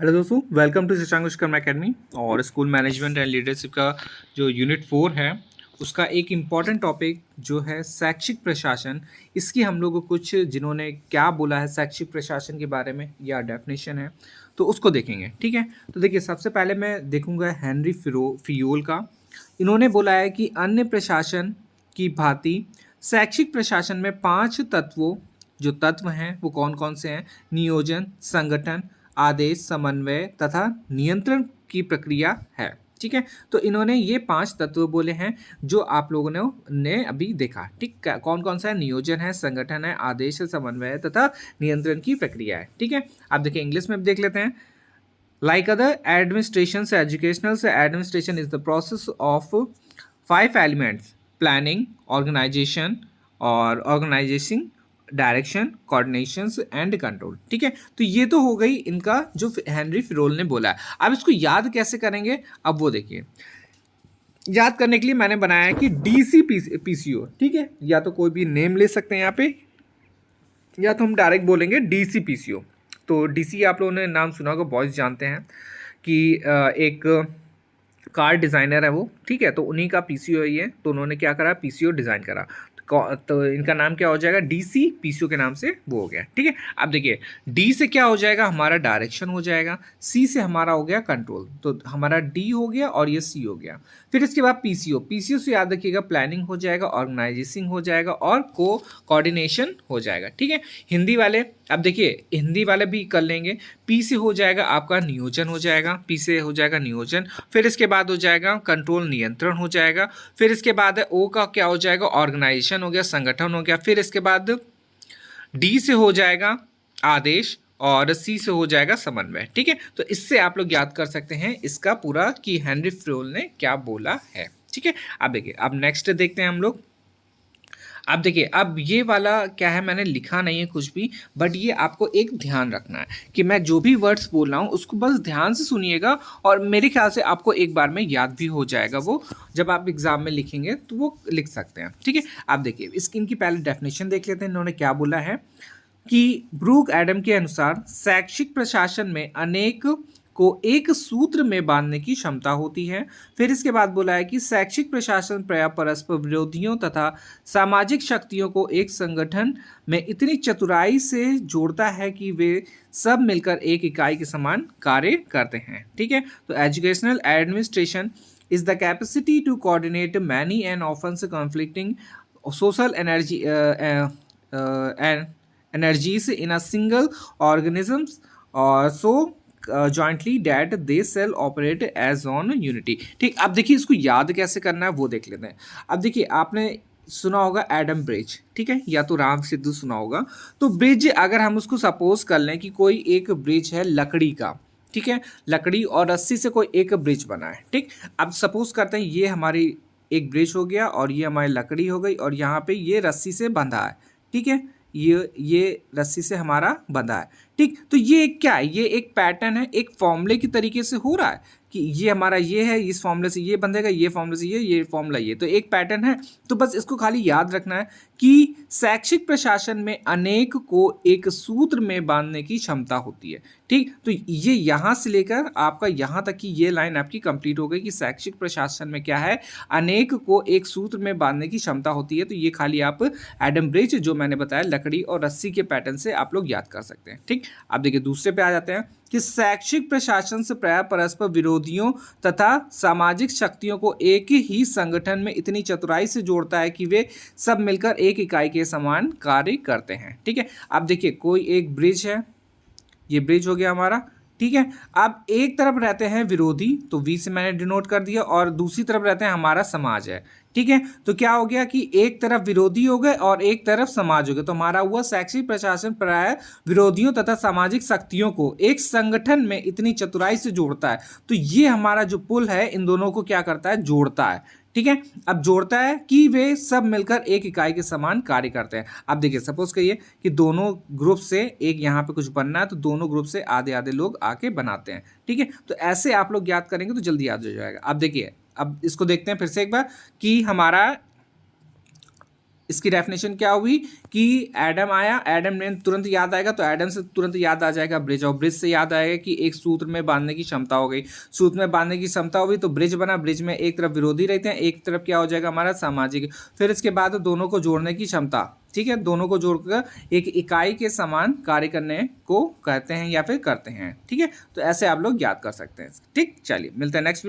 Hello दोस्तों, welcome to Shashank Vishwakarma academy. और school management and leadership का जो यूनिट 4 है उसका एक इम्पॉर्टेंट टॉपिक जो है शैक्षिक प्रशासन। इसकी हम लोग को कुछ जिन्होंने क्या बोला है शैक्षिक प्रशासन के बारे में या डेफिनेशन है तो उसको देखेंगे। ठीक है, तो देखिए सबसे पहले मैं देखूंगा हेनरी फियोल का। इन्होंने बोला है कि अन्य प्रशासन की भांति शैक्षिक प्रशासन में 5 तत्वों जो तत्व हैं वो कौन कौन से हैं: नियोजन, संगठन, आदेश, समन्वय तथा नियंत्रण की प्रक्रिया है। ठीक है, तो इन्होंने ये 5 तत्व बोले हैं जो आप लोगों ने अभी देखा। ठीक है, कौन कौन सा है? नियोजन है, संगठन है, आदेश है, समन्वय है तथा नियंत्रण की प्रक्रिया है। ठीक है, आप देखिए इंग्लिश में भी देख लेते हैं। Like other administrations, educational administration is the process of 5 elements: planning, organization और organizing, direction, coordination and control. ठीक है, तो ये तो हो गई इनका जो हेनरी फिरोल ने बोला है। अब इसको याद कैसे करेंगे, अब वो देखिए। याद करने के लिए मैंने बनाया है कि डीसी पीसीओ। ठीक है, या तो कोई भी नेम ले सकते हैं यहाँ पे, या तो हम डायरेक्ट बोलेंगे डीसी पीसीओ। तो डीसी आप लोगों ने नाम सुना होगा, बॉयज़ जानते हैं कि एक कार डिज़ाइनर है वो। ठीक है, तो उन्हीं का पीसीओ ही है, तो उन्होंने क्या करा, पीसीओ डिज़ाइन करा। तो इनका नाम क्या हो जाएगा? डीसी पीसीओ के नाम से वो हो गया। ठीक है, अब देखिए डी से क्या हो जाएगा, हमारा डायरेक्शन हो जाएगा। सी से हमारा हो गया कंट्रोल, तो हमारा डी हो गया और ये सी हो गया। फिर इसके बाद पीसीओ, पीसीओ से याद रखिएगा प्लानिंग हो जाएगा, ऑर्गेनाइजिंग हो जाएगा और कोऑर्डिनेशन हो जाएगा। ठीक है, हिंदी वाले अब देखिए हिंदी वाले भी कर लेंगे। पी से हो जाएगा आपका नियोजन हो जाएगा, पी से हो जाएगा नियोजन। फिर इसके बाद हो जाएगा कंट्रोल, नियंत्रण हो जाएगा। फिर इसके बाद ओ का क्या हो जाएगा, ऑर्गेनाइजेशन हो गया, संगठन हो गया। फिर इसके बाद डी से हो जाएगा आदेश और सी से हो जाएगा समन्वय। ठीक है, तो इससे आप लोग याद कर सकते हैं इसका पूरा कि हेनरी फ्रोल ने क्या बोला है। ठीक है, अब देखिए अब नेक्स्ट देखते हैं हम लोग। अब देखिए अब ये वाला क्या है, मैंने लिखा नहीं है कुछ भी, बट ये आपको एक ध्यान रखना है कि मैं जो भी वर्ड्स बोल रहा हूँ उसको बस ध्यान से सुनिएगा और मेरे ख्याल से आपको एक बार में याद भी हो जाएगा। वो जब आप एग्जाम में लिखेंगे तो वो लिख सकते हैं। ठीक है, आप देखिए इनकी पहले डेफिनेशन देख लेते हैं इन्होंने क्या बोला है कि ब्रूक एडम के अनुसार शैक्षिक प्रशासन में अनेक को एक सूत्र में बांधने की क्षमता होती है। फिर इसके बाद बोला है कि शैक्षिक प्रशासन परस्पर विरोधियों तथा सामाजिक शक्तियों को एक संगठन में इतनी चतुराई से जोड़ता है कि वे सब मिलकर एक इकाई के समान कार्य करते हैं। ठीक है, तो educational administration is the capacity to coordinate many and often conflicting social energies in a single organisms or so jointly that they shall operate as on unity। ठीक, अब देखिए इसको याद कैसे करना है वो देख लेते हैं। अब देखिए आपने सुना होगा एडम ब्रिज, ठीक है, या तो राम सेतु सुना होगा। तो ब्रिज अगर हम उसको सपोज कर लें कि कोई एक ब्रिज है लकड़ी का, ठीक है, लकड़ी और रस्सी से कोई एक ब्रिज बना है। ठीक, अब सपोज करते हैं ये हमारी एक ब्रिज हो गया और ये हमारी लकड़ी हो गई और यहाँ पे ये रस्सी से बंधा है। ठीक है, ये रस्सी से हमारा बंधा है। ठीक, तो ये क्या है, ये एक पैटर्न है, एक फॉर्मूले की तरीके से हो रहा है कि ये हमारा ये है, इस फॉर्मूले से ये बंधेगा, ये फॉर्मूले से ये फॉर्मूला ये, तो एक पैटर्न है। तो बस इसको खाली याद रखना है कि शैक्षिक प्रशासन में अनेक को एक सूत्र में बांधने की क्षमता होती है। ठीक, तो ये यहाँ से लेकर आपका यहाँ तक की ये लाइन आपकी कंप्लीट हो गई कि शैक्षिक प्रशासन में क्या है, अनेक को एक सूत्र में बांधने की क्षमता होती है। तो ये खाली आप एडम ब्रिज जो मैंने बताया लकड़ी और रस्सी के पैटर्न से आप लोग याद कर सकते हैं। ठीक, अब देखिए दूसरे पे आ जाते हैं कि शैक्षिक प्रशासन से प्राय परस्पर विरोधियों तथा सामाजिक शक्तियों को एक ही संगठन में इतनी चतुराई से जोड़ता है कि वे सब मिलकर एक इकाई के समान कार्य करते हैं। ठीक है, अब देखिए कोई एक ब्रिज है, ये ब्रिज हो गया हमारा। ठीक है, अब एक तरफ रहते हैं विरोधी, तो वी से मैंने डिनोट कर दिया, और दूसरी तरफ रहते हैं हमारा समाज है। ठीक है, तो क्या हो गया कि एक तरफ विरोधी हो गए और एक तरफ समाज हो गए, तो हमारा हुआ शैक्षिक प्रशासन प्राय विरोधियों तथा सामाजिक शक्तियों को एक संगठन में इतनी चतुराई से जोड़ता है। तो ये हमारा जो पुल है इन दोनों को क्या करता है, जोड़ता है। ठीक है, अब जोड़ता है कि वे सब मिलकर एक इकाई के समान कार्य करते हैं। अब देखिए सपोज करिए कि दोनों ग्रुप से एक यहाँ पे कुछ बनना है, तो दोनों ग्रुप से आधे आधे लोग आके बनाते हैं। ठीक है, तो ऐसे आप लोग याद करेंगे तो जल्दी याद हो जाएगा। अब देखिए अब इसको देखते हैं फिर से एक बार कि हमारा इसकी डेफिनेशन क्या हुई कि एडम आया, एडम ने तुरंत याद आएगा तो एडम से तुरंत याद आ जाएगा ब्रिज, और ब्रिज से याद आएगा कि एक सूत्र में बांधने की क्षमता हो गई, सूत्र में बांधने की क्षमता हो गई तो ब्रिज बना, ब्रिज में एक तरफ विरोधी रहते हैं, एक तरफ क्या हो जाएगा हमारा सामाजिक, फिर इसके बाद दोनों को जोड़ने की क्षमता, ठीक है, दोनों को जोड़कर एक इकाई के समान कार्य करने को कहते हैं या फिर करते हैं, ठीक है। तो ऐसे आप लोग याद कर सकते हैं, ठीक। चलिए मिलते हैं नेक्स्ट।